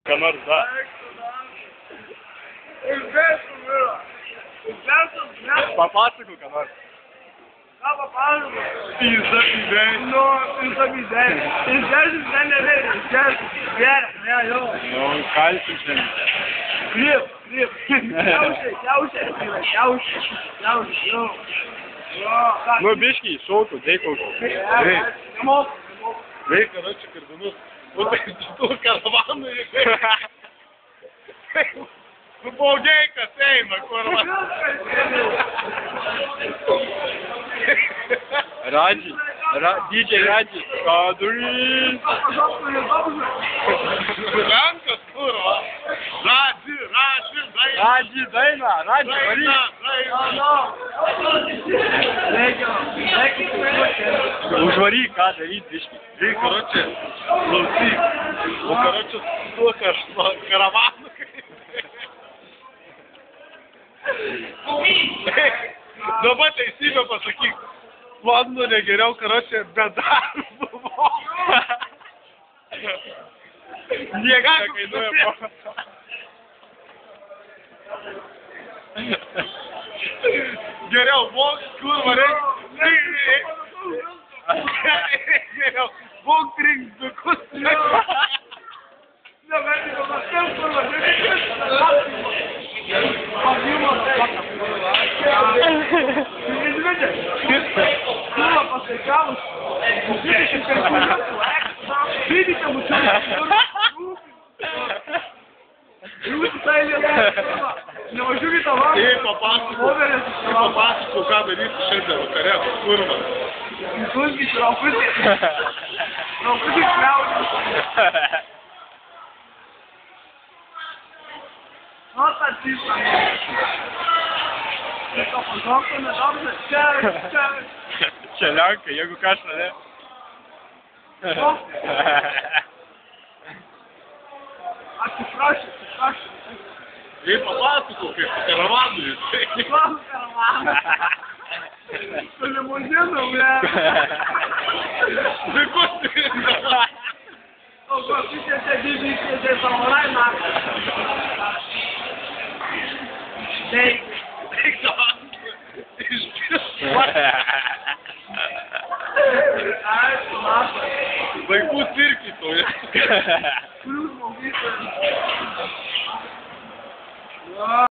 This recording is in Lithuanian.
Ką nors da. Papasakok, ką nors. Ką papasakok? Pizda, pidėj. Nu, pizda, pidėj. Pizdežis ten nevėrė, pizdežis. Vėrė, ne, jau. Nu, kalsim šiandien. Krip. Jaučiai, jau. Nu, biškį, šautų, dėk aukštų. Nemok. Veik, kada čia kardinus. Nu, tai tu karavanui. Nu, baugiai, kas eina, kur va. Radži, DJ Radži. Kadurys. Lenkas, kur va. Radži, daina, Radži, varyk. Užvaryk, ką daryt, biškį. Veik, karočią, klausyk. O karočią, suka aš karavanu. Dabar teisybę pasakyk. Londone geriau, karočią, be darbo. Niega kainuoja po. Geriau, vok, kur varai. Geriau, vok trinkdukus. Nevažiuokit tą vakarą. Ei, papasakok, ką darysi šiandien vakare, kurva. Įsulgis, raukutės. Raukutės kliaudės. Nu, tą cipą. Viską pažoktume, dobrze. Čia Lenkai, jeigu kažką, ne? Atsiprašau. Ei, papasakok, kaip su karavanu jis. Koks karavanas? Su limuzinu, ble. Vaikus trinda. O, kokiuose didžiuose samurai naktį. Taip. Vaikų cirkytoje. Kurių žmogus.